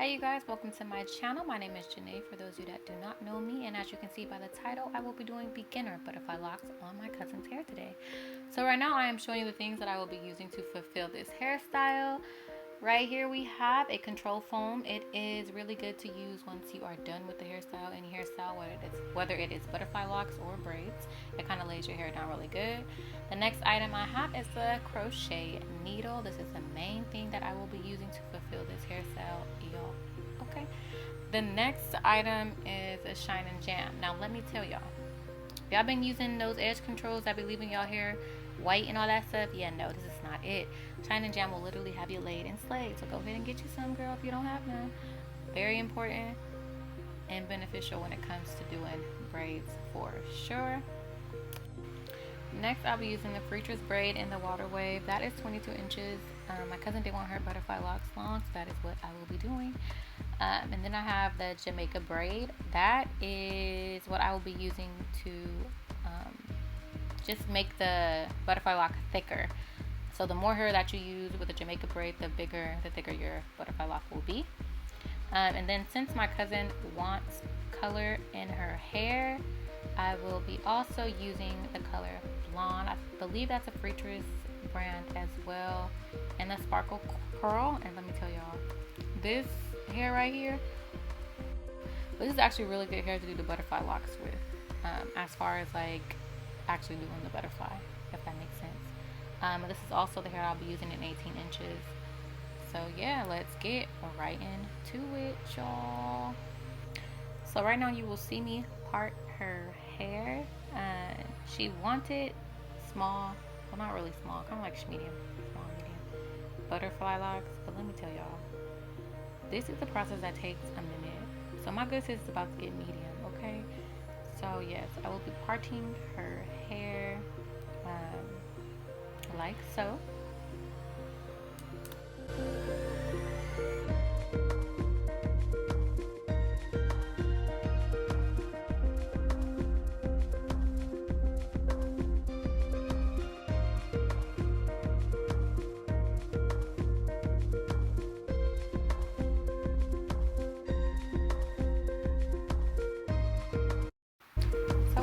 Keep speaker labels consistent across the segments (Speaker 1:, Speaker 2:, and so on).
Speaker 1: Hey you guys, welcome to my channel. My name is Janae for those of you that do not know me, and as you can see by the title, I will be doing beginner butterfly locks on my cousin's hair today. So right now I am showing you the things that I will be using to fulfill this hairstyle. Right here we have a control foam. It is really good to use once you are done with the hairstyle, any hairstyle, whether it is butterfly locks or braids. It kind of lays your hair down really good. The next item I have is the crochet needle. This is the main thing that I will be using to fulfill this hairstyle, y'all. Okay. The next item is a shine and jam. Now let me tell y'all, y'all been using those edge controls that be leaving y'all hair white and all that stuff. Yeah, no, this is not it. Shine and jam will literally have you laid and slayed. So go ahead and get you some, girl, if you don't have none. Very important and beneficial when it comes to doing braids for sure. Next, I'll be using the Freetress braid in the water wave. That is 22 inches. My cousin did want her butterfly locks long, so that is what I will be doing. And then I have the Jamaica Braid. That is what I will be using to just make the butterfly lock thicker. So the more hair that you use with the Jamaica Braid, the thicker your butterfly lock will be. And then since my cousin wants color in her hair, I will be also using the color blonde. I believe that's a Freetress brand as well, and the sparkle curl. And let me tell y'all, this hair right here, this is actually really good hair to do the butterfly locks with, as far as like actually doing the butterfly, if that makes sense. This is also the hair I'll be using in 18 inches. So yeah, let's get right into it, y'all. So right now you will see me part her hair. She wanted small, well, not really small, kind of like medium, small, medium butterfly locks. But let me tell y'all, this is the process that takes a minute. So my good sis is about to get medium, okay? So yes, I will be parting her hair like so.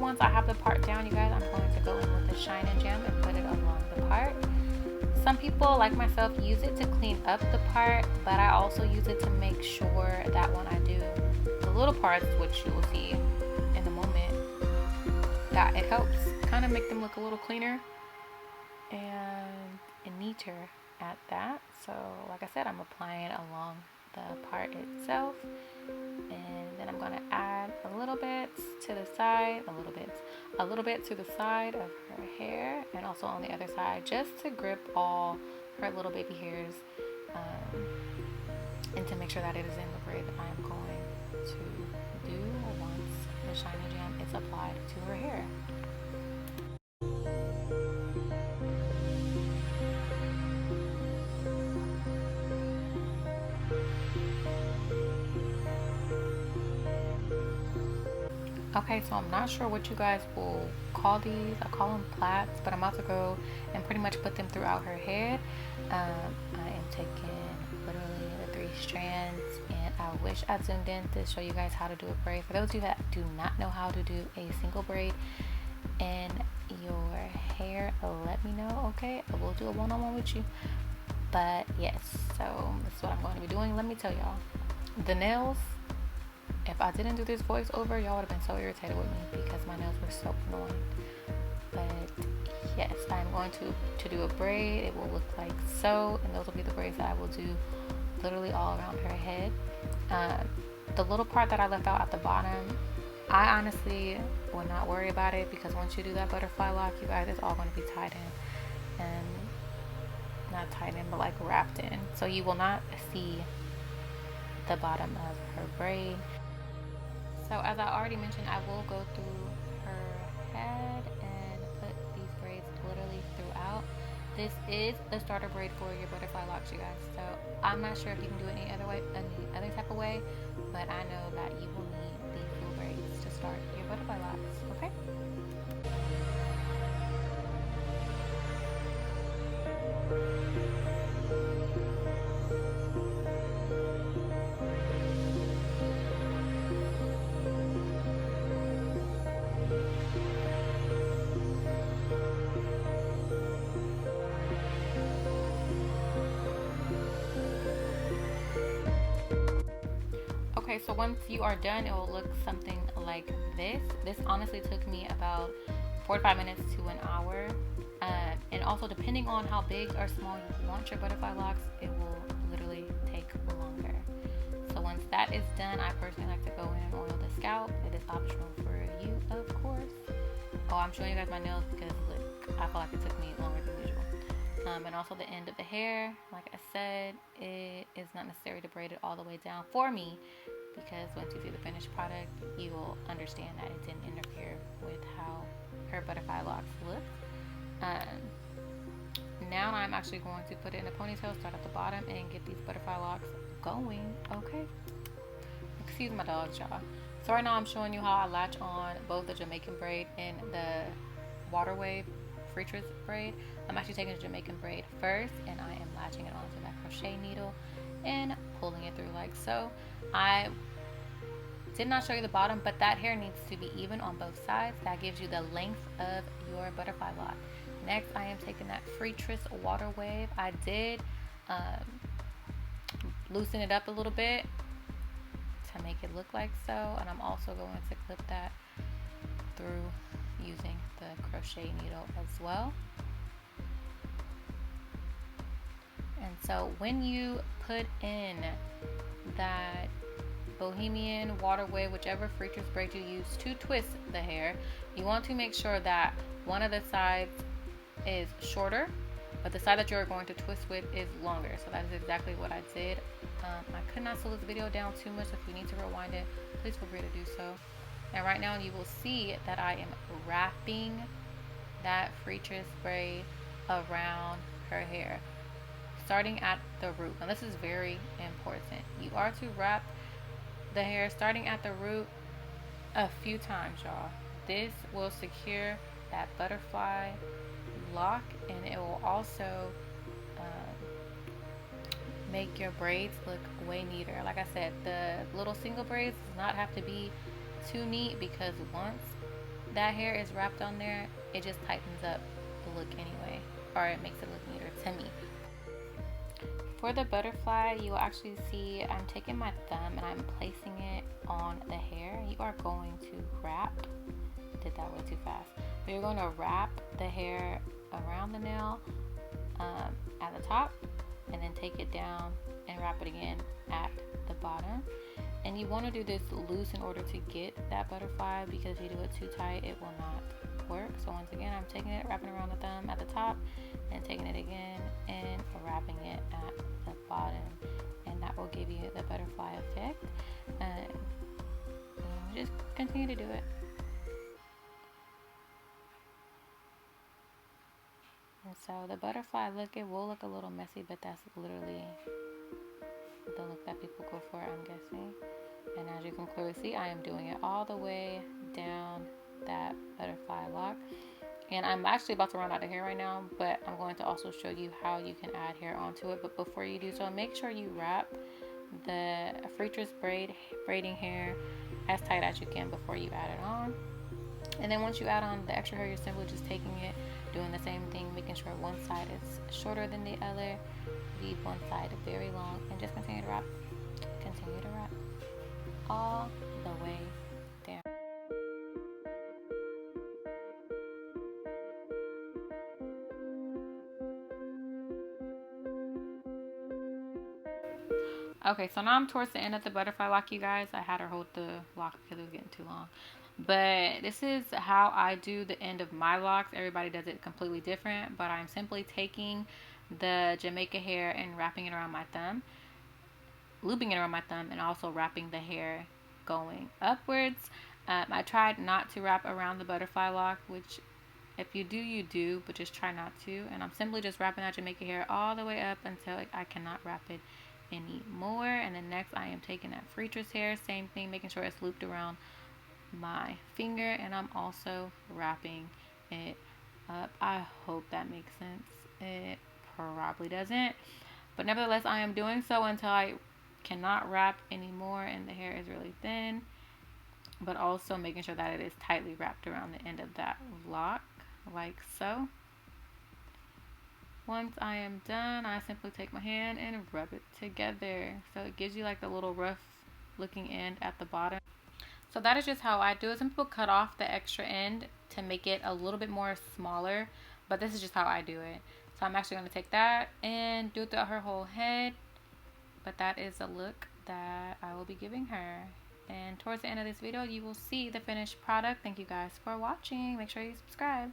Speaker 1: Once I have the part down, you guys, I'm going to go in with the shine and jam and put it along the part. Some people, like myself, use it to clean up the part, but I also use it to make sure that when I do the little parts, which you will see in a moment, that it helps kind of make them look a little cleaner and neater at that. So like I said, I'm applying along the part itself, and then I'm going to add a little bit to the side, a little bit to the side of her hair, and also on the other side, just to grip all her little baby hairs, and to make sure that it is in the braid that I'm going to do once the shine and jam is applied to her hair. Okay, so I'm not sure what you guys will call these. I call them plaits, but I'm about to go and pretty much put them throughout her head. I am taking literally the 3 strands, and I wish I zoomed in to show you guys how to do a braid. For those of you that do not know how to do a single braid in your hair, let me know, okay? I will do a one-on-one with you. But yes, so this is what I'm going to be doing. Let me tell y'all, the nails, if I didn't do this voiceover, y'all would have been so irritated with me because my nails were so annoying. But yes, I'm going to do a braid. It will look like so, and those will be the braids that I will do literally all around her head. The little part that I left out at the bottom, I honestly will not worry about it, because once you do that butterfly lock, you guys, it's all going to be tied in, and not tied in, but like wrapped in. So you will not see the bottom of her braid. So as I already mentioned, I will go through her head and put these braids literally throughout. This is a starter braid for your butterfly locks, you guys. So I'm not sure if you can do it any other type of way, but I know that you will need these little braids to start your butterfly locks, okay? so once you are done, it will look something like this. This honestly took me about 45 minutes to an hour. And also, depending on how big or small you want your butterfly locks, it will literally take longer. So once that is done, I personally like to go in and oil the scalp. It is optional for you, of course. Oh, I'm showing you guys my nails because look, I feel like it took me longer than usual. And also the end of the hair, like I said, it is not necessary to braid it all the way down for me, because once you see the finished product, you will understand that it didn't interfere with how her butterfly locks look. Now I'm actually going to put it in a ponytail, start at the bottom, and get these butterfly locks going. Okay. Excuse my dogs, y'all. So right now I'm showing you how I latch on both the Jamaican braid and the water wave Freetress braid. I'm actually taking the Jamaican braid first, and I am latching it onto that crochet needle and pulling it through like so. I did not show you the bottom, but that hair needs to be even on both sides. That gives you the length of your butterfly lock. Next, I am taking that Freetress water wave. I did loosen it up a little bit to make it look like so, and I'm also going to clip that through using the crochet needle as well. And so when you put in that Bohemian, water wave, whichever Freetress braid you use to twist the hair, you want to make sure that one of the sides is shorter, but the side that you're going to twist with is longer. So that is exactly what I did. I could not slow this video down too much. If you need to rewind it, please feel free to do so. And right now you will see that I am wrapping that Freetress braid around her hair, starting at the root. And this is very important. You are to wrap the hair starting at the root a few times, y'all. This will secure that butterfly lock, and it will also make your braids look way neater. Like I said, the little single braids does not have to be too neat, because once that hair is wrapped on there, it just tightens up the look anyway, or it makes it look neater to me. For the butterfly, you will actually see I'm taking my thumb and I'm placing it on the hair. You are going to wrap, I did that way too fast, but you're going to wrap the hair around the nail at the top, and then take it down and wrap it again at the bottom. And you want to do this loose in order to get that butterfly, because if you do it too tight, it will not work. So once again, I'm taking it, wrapping around the thumb at the top, and taking it again and wrapping it at the bottom, and that will give you the butterfly effect. And just continue to do it. And so the butterfly look, it will look a little messy, but that's literally the look that people go for, I'm guessing. And as you can clearly see, I am doing it all the way down that butterfly lock. And I'm actually about to run out of hair right now, but I'm going to also show you how you can add hair onto it. But before you do so, make sure you wrap the Freetress braiding hair as tight as you can before you add it on. And then once you add on the extra hair, you're simply just taking it, doing the same thing, making sure one side is shorter than the other, leave one side very long, and just continue to wrap all the way down. Okay, so now I'm towards the end of the butterfly lock, you guys. I had her hold the lock because it was getting too long. But this is how I do the end of my locks. Everybody does it completely different, but I'm simply taking the Jamaica hair and wrapping it around my thumb, looping it around my thumb, and also wrapping the hair going upwards. I tried not to wrap around the butterfly lock, which if you do, you do, but just try not to. And I'm simply just wrapping that Jamaica hair all the way up until I cannot wrap it anymore. And then next I am taking that Freetress hair, same thing, making sure it's looped around my finger, and I'm also wrapping it up. I hope that makes sense. It probably doesn't, but nevertheless I am doing so until I cannot wrap anymore and the hair is really thin, but also making sure that it is tightly wrapped around the end of that lock like so. Once I am done, I simply take my hand and rub it together, so it gives you like a little rough looking end at the bottom. So that is just how I do it. Some people cut off the extra end to make it a little bit more smaller, but this is just how I do it. So I'm actually going to take that and do it throughout her whole head. But that is the look that I will be giving her. And towards the end of this video, you will see the finished product. Thank you guys for watching. Make sure you subscribe.